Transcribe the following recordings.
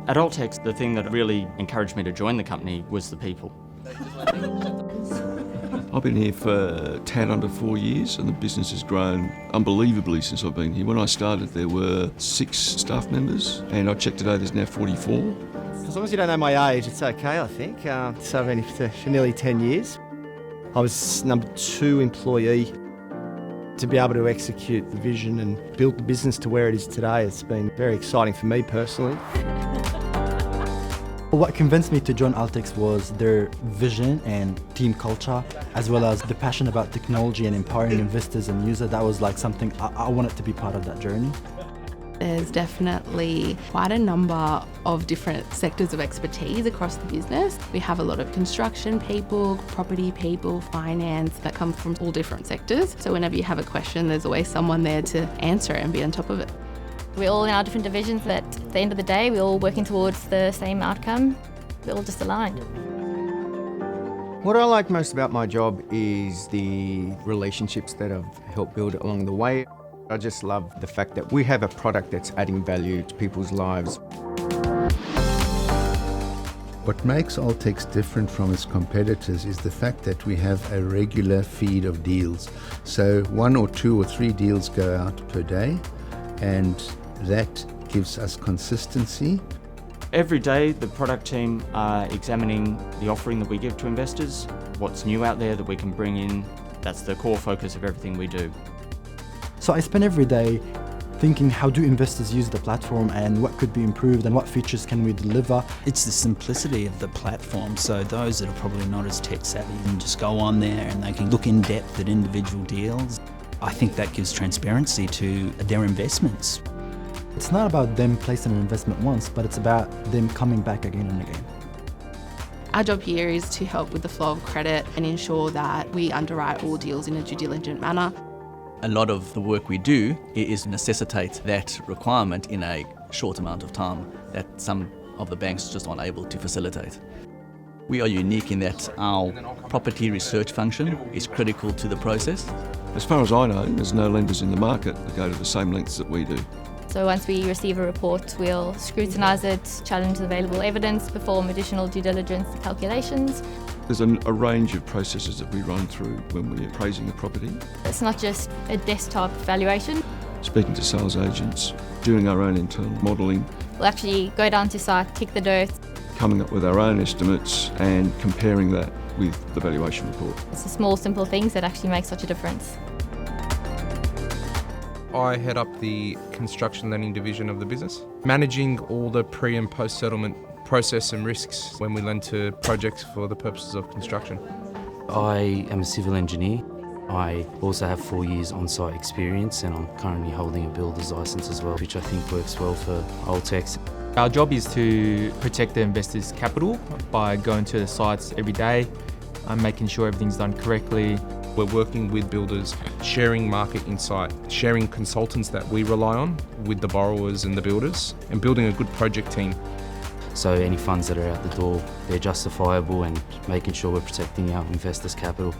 At Altex, the thing that really encouraged me to join the company was the people. I've been here for tad under 4 years and the business has grown unbelievably since I've been here. When I started there were 6 staff members and I checked today there's now 44. As long as you don't know my age, it's okay, I think. So I've been here for nearly 10 years. I was number 2 employee. To be able to execute the vision and build the business to where it is today, it's been very exciting for me personally. What convinced me to join Altex was their vision and team culture, as well as the passion about technology and empowering investors and users. That was like something I wanted to be part of that journey. There's definitely quite a number of different sectors of expertise across the business. We have a lot of construction people, property people, finance that come from all different sectors. So whenever you have a question, there's always someone there to answer it and be on top of it. We're all in our different divisions, but at the end of the day, we're all working towards the same outcome. We're all just aligned. What I like most about my job is the relationships that I've helped build along the way. I just love the fact that we have a product that's adding value to people's lives. What makes Altex different from its competitors is the fact that we have a regular feed of deals. So 1 or 2 or 3 deals go out per day, and that gives us consistency. Every day the product team are examining the offering that we give to investors, what's new out there that we can bring in. That's the core focus of everything we do. So I spend every day thinking, how do investors use the platform and what could be improved and what features can we deliver? It's the simplicity of the platform, so those that are probably not as tech savvy can just go on there and they can look in depth at individual deals. I think that gives transparency to their investments. It's not about them placing an investment once, but it's about them coming back again and again. Our job here is to help with the flow of credit and ensure that we underwrite all deals in a due diligent manner. A lot of the work we do is necessitate that requirement in a short amount of time that some of the banks just aren't able to facilitate. We are unique in that our property research function is critical to the process. As far as I know, there's no lenders in the market that go to the same lengths that we do. So once we receive a report, we'll scrutinise it, challenge the available evidence, perform additional due diligence calculations. There's a range of processes that we run through when we're appraising a property. It's not just a desktop valuation. Speaking to sales agents, doing our own internal modelling. We'll actually go down to site, kick the dirt. Coming up with our own estimates and comparing that with the valuation report. It's the small, simple things that actually make such a difference. I head up the construction lending division of the business, managing all the pre and post settlement process and risks when we lend to projects for the purposes of construction. I am a civil engineer. I also have 4 years on-site experience and I'm currently holding a builder's licence as well, which I think works well for Altex. Our job is to protect the investors' capital by going to the sites every day and making sure everything's done correctly. We're working with builders, sharing market insight, sharing consultants that we rely on with the borrowers and the builders, and building a good project team. So any funds that are out the door, they're justifiable and making sure we're protecting our investors' capital.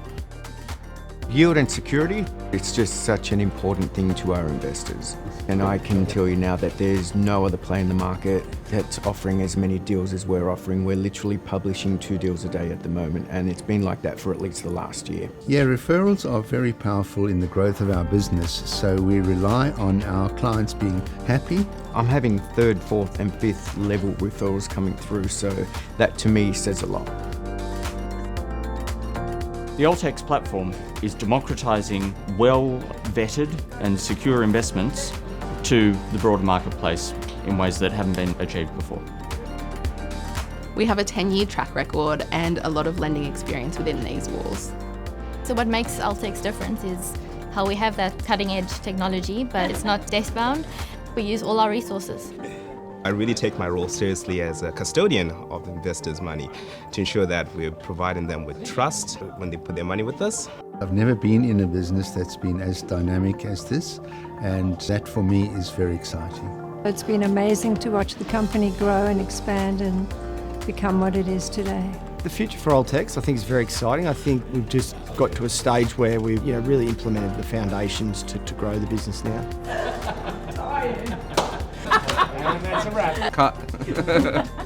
Yield and security, it's just such an important thing to our investors. And I can tell you now that there's no other player in the market that's offering as many deals as we're offering. We're literally publishing 2 deals a day at the moment, and it's been like that for at least the last year. Yeah, referrals are very powerful in the growth of our business, so we rely on our clients being happy. I'm having 3rd, 4th and 5th level referrals coming through, so that to me says a lot. The Altex platform is democratising well-vetted and secure investments to the broader marketplace in ways that haven't been achieved before. We have a 10-year track record and a lot of lending experience within these walls. So what makes Altex different is how we have that cutting-edge technology, but it's not desk-bound. We use all our resources. I really take my role seriously as a custodian of the investors' money to ensure that we're providing them with trust when they put their money with us. I've never been in a business that's been as dynamic as this, and that for me is very exciting. It's been amazing to watch the company grow and expand and become what it is today. The future for Altex I think is very exciting. I think we've just got to a stage where we've really implemented the foundations to grow the business now. And that's a wrap. Cut. it.